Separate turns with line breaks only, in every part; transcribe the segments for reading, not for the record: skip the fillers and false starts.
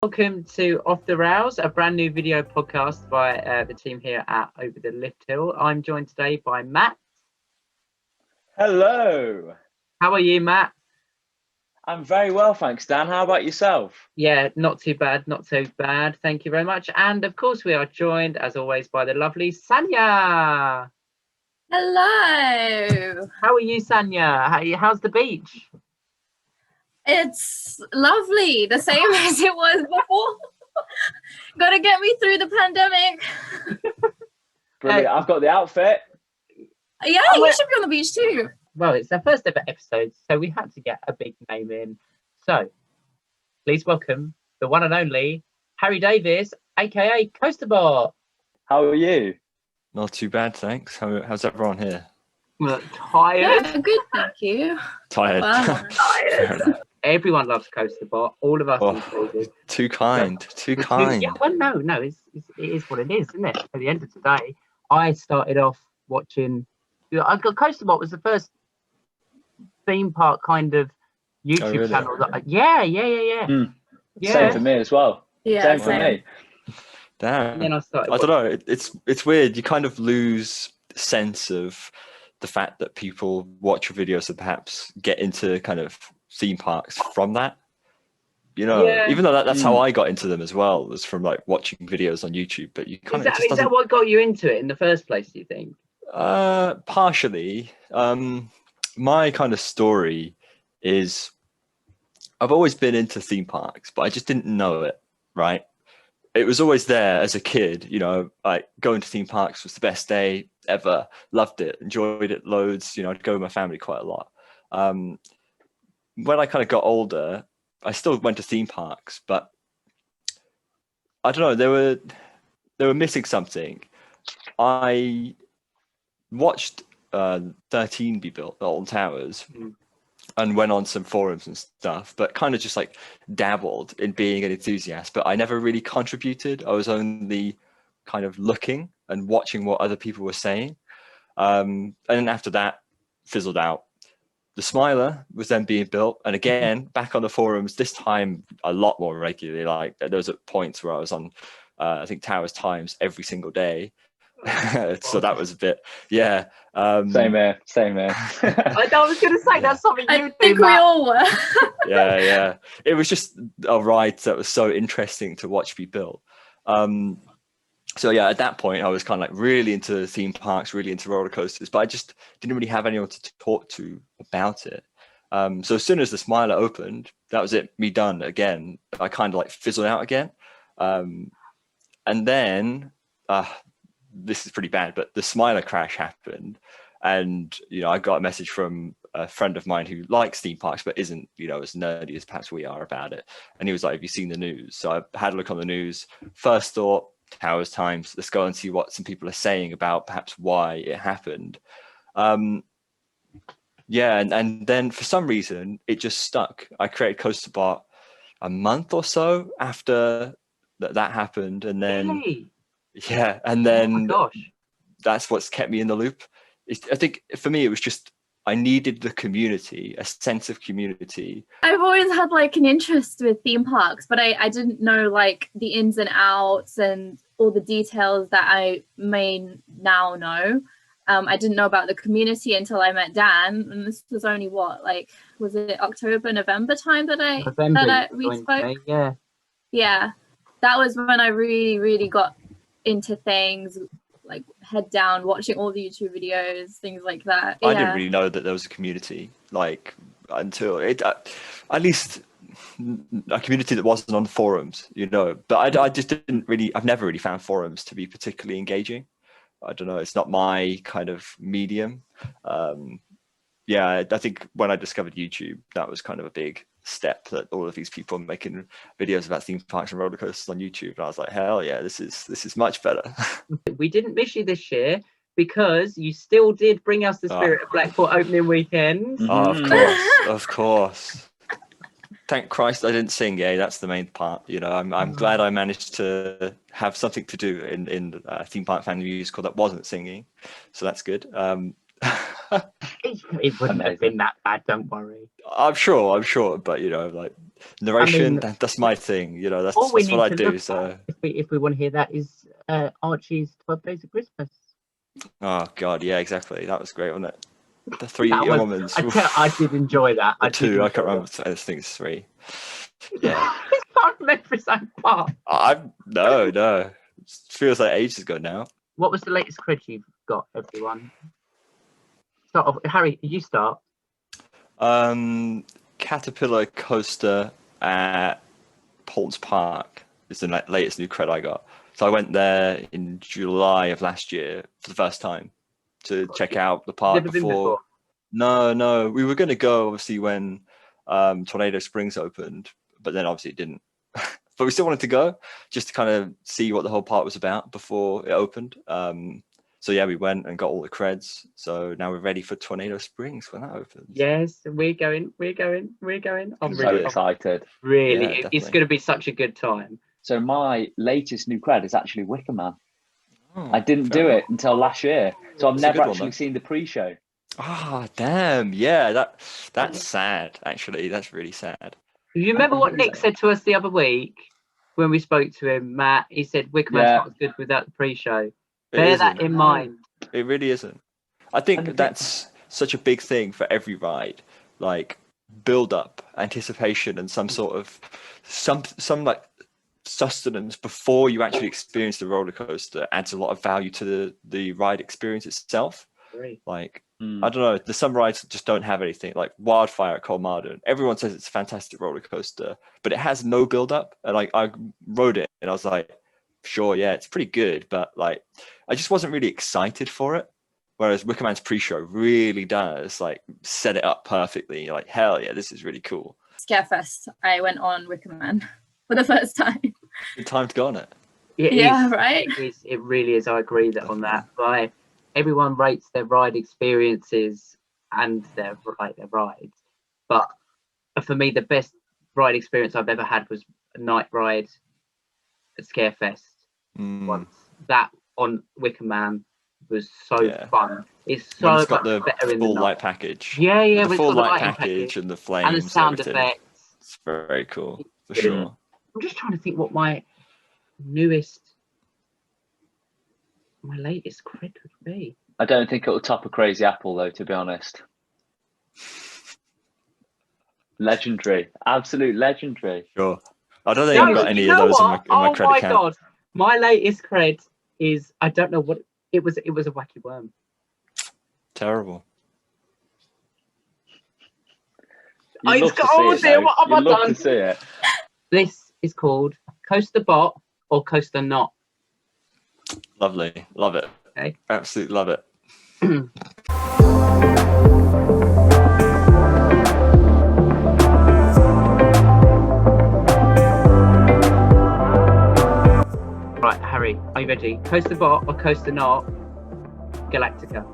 Welcome to Off the Rails, a brand new video podcast by the team here at Over the Lift Hill. I'm joined today by Matt.
Hello.
How are you, Matt?
I'm very well, thanks, Dan. How about yourself?
Yeah, not too bad, not so bad. Thank you very much. And of course, we are joined, as always, by the lovely Sanya.
Hello.
How are you, Sanya? How's the beach?
It's lovely, the same as it was before. Gotta get me through the pandemic.
Brilliant. I've got the outfit.
Yeah, you should be on the beach too.
Well, it's our first ever episode, so we had to get a big name in. So, please welcome the one and only Harry Davis, aka Coasterbot.
How are you?
Not too bad, thanks. How's everyone here?
Well, tired.
Yeah, good, thank you.
Tired.
Wow.
Tired. Everyone loves Coasterbot. All of us included.
Too kind. Too kind.
Yeah, well, no, it is what it is, isn't it? At the end of the day, I started off watching. Coasterbot was the first theme park kind of YouTube
really?
channel. Yeah. Yeah.
Same for me as well.
Yeah,
Same for me.
Damn.
And then I started.
I don't know. It's weird. You kind of lose sense of the fact that people watch your videos and perhaps get into kind of theme parks from that. You know,
Yeah.
even though that's how I got into them as well, was from like watching videos on YouTube. But you kind of
Is that what got you into it in the first place? Do you think?
Partially. My kind of story is I've always been into theme parks, but I just didn't know it, right? It was always there as a kid, you know, like going to theme parks was the best day ever. Loved it, enjoyed it loads. You know, I'd go with my family quite a lot. When I kind of got older, I still went to theme parks, but I don't know, they were missing something. I watched 13 be built, the Alton Towers, and went on some forums and stuff, but kind of just like dabbled in being an enthusiast, but I never really contributed. I was only kind of looking and watching what other people were saying. And then after that, fizzled out. The Smiler was then being built, and again, back on the forums, this time a lot more regularly. Like there was at points where I was on, I think Towers Times every single day. So that was a bit, yeah.
Same here.
I was going to say that's something you
I think we all were.
yeah. It was just a ride that was so interesting to watch be built. So yeah, at that point, I was kind of like really into theme parks, really into roller coasters, but I just didn't really have anyone to talk to about it. So as soon as the Smiler opened, that was it, me done again. I kind of like fizzled out again. And then, this is pretty bad, but the Smiler crash happened. And, you know, I got a message from a friend of mine who likes theme parks, but isn't, you know, as nerdy as perhaps we are about it. And he was like, have you seen the news? So I had a look on the news. First thought, Towers Times, let's go and see what some people are saying about perhaps why it happened. Yeah, and then for some reason, it just stuck. I created Coasterbot a month or so after that happened. And then,
Really?
yeah, and then
Oh my gosh.
that's what's kept me in the loop. I think for me, it was just, I needed the community, a sense of community.
I've always had like an interest with theme parks, but I didn't know like the ins and outs and all the details that I may now know. I didn't know about the community until I met Dan, and this was only was it October, November time that we spoke? Yeah, that was when I really got into things, like head down watching all the YouTube videos, things like that.
I didn't really know that there was a community, like until it at least a community that wasn't on forums, you know. But I just didn't really, I've never really found forums to be particularly engaging. I don't know, it's not my kind of medium. Yeah, I think when I discovered YouTube, that was kind of a big step, that all of these people making videos about theme parks and roller coasters on YouTube, and I was like, hell yeah, this is much better.
We didn't miss you this year because you still did bring us the Spirit of Blackport opening weekend.
Oh, of course. Thank Christ I didn't sing. Yeah, that's the main part. You know, I'm glad I managed to have something to do in theme park family musical that wasn't singing, so that's good.
It wouldn't have been that bad, don't worry.
I'm sure, but you know, like narration,
I mean,
that's my thing. You know, that's
all we
what
need
I
to
do.
look at,
So,
if we want to hear that, is Archie's 12 Days of Christmas.
oh god, yeah, exactly. That was great, wasn't it? The three
That was,
moments.
I did enjoy that.
Or two, I can't remember. I think it's three. Yeah.
I can't remember his own part.
No. It feels like ages ago now.
What was the latest cred you've got, everyone? Start off, Harry. You start.
Caterpillar coaster at Paul's Park is the latest new cred I got. So I went there in July of last year for the first time to check out the park
Never been before.
No, we were going to go obviously when Tornado Springs opened, but then obviously it didn't. But we still wanted to go just to kind of see what the whole park was about before it opened. So yeah, we went and got all the creds. So now we're ready for Tornado Springs when that opens.
Yes, we're going. I'm
So
really
excited.
Really,
Yeah,
it's
definitely.
going to be such a good time.
So my latest new cred is actually Wicker Man.
Oh,
I didn't
fair
do
enough.
it until last year, so I've
It's a
never
good one,
actually
though.
seen the pre-show.
Ah, damn. Yeah, that's sad. Actually, that's really sad.
You remember what
Really?
Nick said to us the other week when we spoke to him, Matt? He said Wickerman's
Yeah.
not as good without the pre-show.
It
Bear that
isn't.
in mind.
It really isn't. I
And the
think
thing-
that's such a big thing for every ride, like build up, anticipation, and some sort of some like sustenance before you actually experience the roller coaster adds a lot of value to the ride experience itself. Like I don't know, there's some rides that just don't have anything, like Wildfire at Colmarden. Everyone says it's a fantastic roller coaster, but it has no build up. And like I rode it and I was like, sure, yeah, it's pretty good, but like I just wasn't really excited for it. Whereas Wickerman's pre-show really does like set it up perfectly. You're like, hell yeah, this is really cool.
Scarefest, I went on Wicker Man for the first time.
Good time to go on it.
Yeah, right?
It really is. I agree on that. Like, everyone rates their ride experiences and their rides, but for me, the best ride experience I've ever had was a night ride at Scarefest. Once that on Wicker Man was so
Yeah.
fun. It's
When
so
it's got
much
the
better in the
full
night.
light package.
Yeah,
With
when
the
it's
full
got the
light
lighting
package and the flames
and the sound
everything.
effects.
It's very cool for
Yeah.
sure.
I'm just trying to think what my latest cred would be.
I don't think it'll top a Crazy Apple though, to be honest. Legendary, absolute legendary.
Sure. I don't think I've got any of those in my credit
my
account.
god, my latest cred is, I don't know what it was. It was a wacky worm.
Terrible.
You'd
It's
love to
got-
see
oh
it,
dear,
though.
what have I
You'd love
done?
to see it.
This is called Coaster Bot or Coaster Not.
Lovely. Love it.
Okay.
Absolutely love it.
Right, Harry, are you ready? Coaster Bot or Coaster Not? Galactica.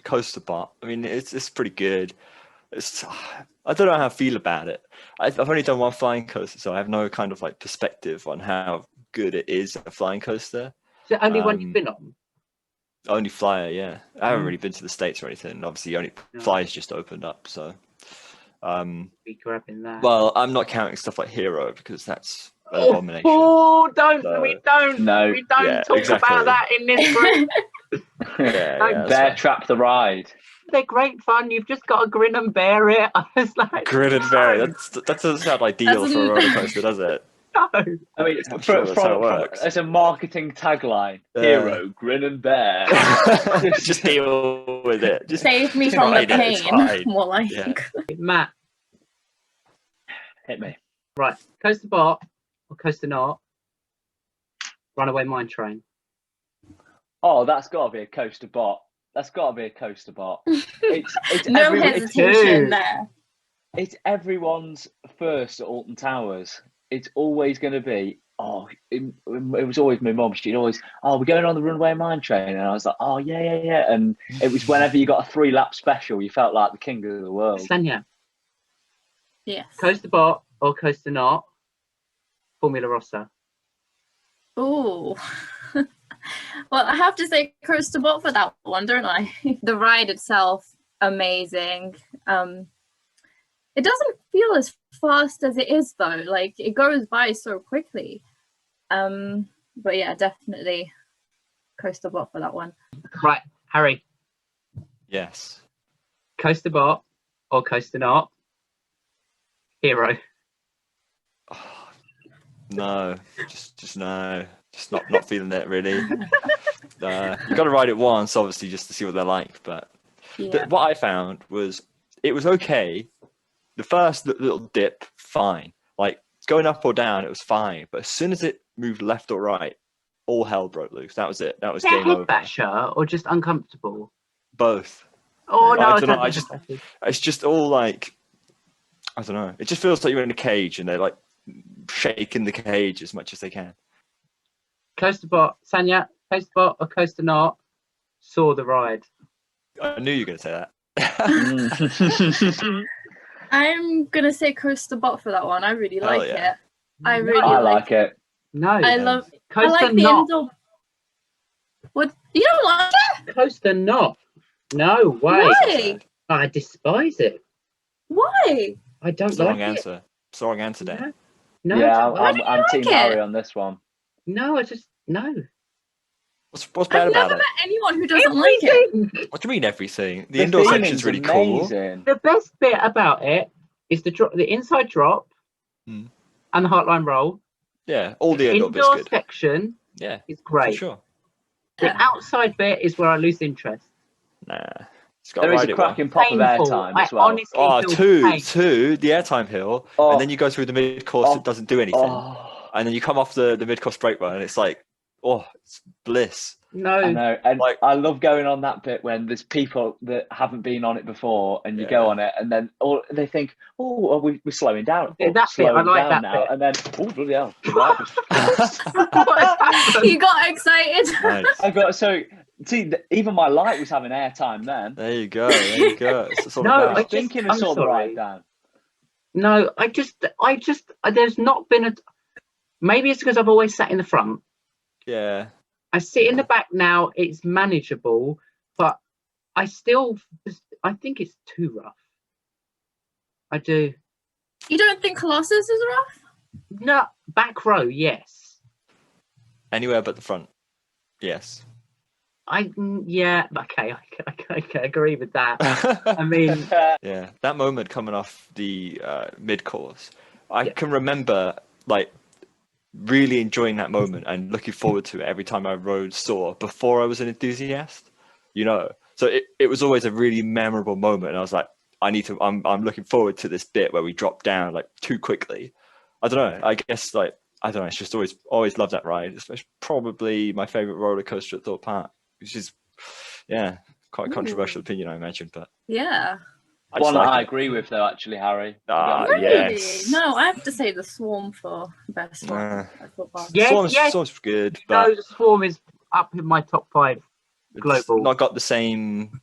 Coaster Bot. I mean, it's pretty good. I don't know how I feel about it. I've only done one flying coaster, so I have no kind of like perspective on how good it is a flying coaster.
Is it only one you've been on?
Only Flyer, yeah. I haven't
Mm.
really been to the States or anything. Obviously, only
No.
Flyer's just opened up, so.
Be grabbing that.
Well, I'm not counting stuff like Hero because that's an abomination.
Oh, don't
So-
we don't
No.
Yeah,
talk
exactly.
about that in this group.
Yeah, that's
Bear
fine.
Trap the ride.
They're great fun. You've just got to grin and bear it. I was like,
Grin and bear. That doesn't sound ideal for a
Doesn't-
roller coaster, does it?
no.
I mean,
I'm sure that's how it works.
as a marketing tagline,
Yeah.
hero, grin and bear.
Just deal with it. Just
Save me from the
ride it, it's
pain.
fine.
More like.
Yeah.
Matt,
Hit me.
right. Coaster Bot or Coaster Not? Runaway Mine Train.
Oh, that's got to be a coaster bot. That's got to be a coaster bot. It's
No
everyone-
hesitation
too.
there.
It's everyone's first at Alton Towers. It's always going to be, it was always my mum. She'd always, we're going on the Runaway Mine Train. And I was like, oh, yeah. And it was whenever you got a 3-lap special, you felt like the king of the world.
Sanya,
Yes.
Coaster Bot or Coaster Not? Formula Rossa.
Ooh. Well, I have to say Coaster Bot for that one, don't I? The ride itself amazing. It doesn't feel as fast as it is though. Like it goes by so quickly. But yeah, definitely Coaster Bot for that one.
Right, Harry,
Yes.
Coaster Bot or Coaster Not? Hero.
Oh, no, just no, just not feeling it really. You got to ride it once, obviously, just to see what they're like. But
Yeah.
what I found was it was okay. The first little dip, fine. Like going up or down, it was fine. But as soon as it moved left or right, all hell broke loose. That was it. That was
Is it a
game
head
over.
basher or just uncomfortable?
Both.
Oh no,
I don't know,
think
I
it's
just-
head basher.
It's just all like, I don't know. It just feels like you're in a cage and they're like shaking the cage as much as they can.
Coaster Bot, Sanya, Coaster Bot or Coaster Not? Saw the ride.
I knew you were going to say that.
I'm gonna say Coaster Bot for that one. I really
Hell
like
yeah.
it. I really
I
like
like it.
No,
I love I
Coaster
like the
Not.
indoor. What, you don't like it?
Coaster Not. No way.
Why?
I despise it.
Why?
I don't
It's the
like
wrong
it.
answer. It's the wrong answer, Dan.
No,
Yeah,
I don't like
I'm
like
Team
it?
Harry on this one.
no, I just no.
What's bad
I've
about
never
it?
met anyone who doesn't like it.
Everything.
What do you mean everything? The indoor section's
theming's
really cool.
amazing.
The best bit about it is the inside drop
Hmm.
and the Heartline roll.
Yeah, all the indoor bits
indoor
good.
section
Yeah,
is
for
great.
sure.
The
Yeah.
outside bit is where I lose interest.
Nah, it's got to
There is
ride
a
it well.
cracking pop of
Painful.
airtime
I
as well.
honestly
Oh,
feel pain.
two, the airtime hill,
Oh.
and then you go through the mid course.
Oh.
It doesn't do anything,
Oh,
and then you come off the mid course brake run, and it's like, oh, it's bliss.
No,
I know, and
Like-
I love going on that bit when there's people that haven't been on it before, and you
Yeah.
go on it, and then they think, "Oh, we're slowing down."
Yeah,
Oh,
that bit, I
slowing
like
down
that
now,
bit.
and then oh, bloody hell! That was-
What has happened?
You got excited.
Nice.
I got so see, even my light was having airtime then.
There you go. There you go. It's what it's all
No,
I
about.
was
just-
thinking I
I'm
saw the
sorry.
ride down.
No, I just, there's not been a. Maybe it's because I've always sat in the front.
Yeah.
I sit in the back now. It's manageable, but I think it's too rough. I do.
You don't think Colossus is rough?
No, back row, yes.
Anywhere but the front. Yes.
Yeah, okay, I can agree with that. I mean,
Yeah, that moment coming off the mid course, I
Yeah.
can remember like really enjoying that moment and looking forward to it every time I rode Soar before I was an enthusiast, you know. So it was always a really memorable moment, and I was like, I'm looking forward to this bit where we drop down like too quickly. I don't know. I guess like I don't know. It's just always loved that ride. It's probably my favorite roller coaster at Thorpe Park, which is quite a controversial opinion, I imagine, but.
Yeah.
I just
One
like
I
it.
agree with though, actually, Harry.
Ah,
Really?
yes.
No, I have to say the Swarm for best one.
Nah.
I thought that-
Yes, yes.
Swarm's good,
no,
but
the Swarm is up in my top 5.
it's
global.
not got the same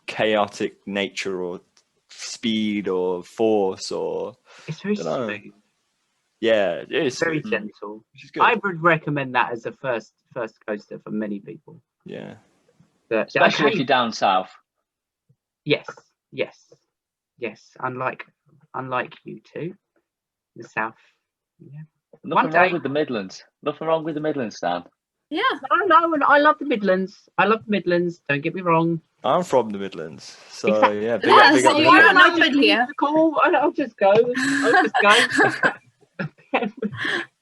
chaotic nature or speed or force or
It's very
Dunno.
smooth,
yeah, it is
very
sweet,
gentle.
which is good.
I would recommend that as a first coaster for many people.
Yeah,
But,
Especially
okay,
if you're down south.
yes. Unlike you two, the south. Yeah.
Nothing
One
wrong
day-
with the Midlands. Nothing wrong with the Midlands, Dan.
Yeah.
No, and I love the Midlands. Don't get me wrong.
I'm from the Midlands, so
Exactly.
yeah,
Yeah,
big
so
up the
you're
Midlands.
numbered here.
Cool. I'll just go.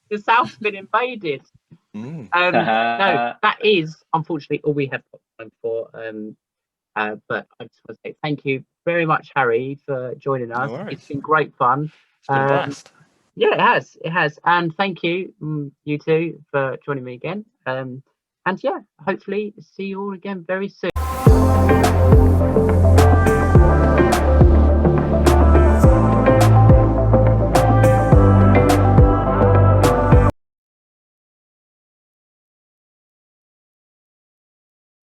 The South's been invaded.
Mm.
No, that is unfortunately all we have got time for. But I just want to say thank you very much, Harry, for joining us.
worries.
It's been great fun.
It's been a blast.
Yeah, it has. And thank you, you two, for joining me again. And yeah, hopefully see you all again very soon.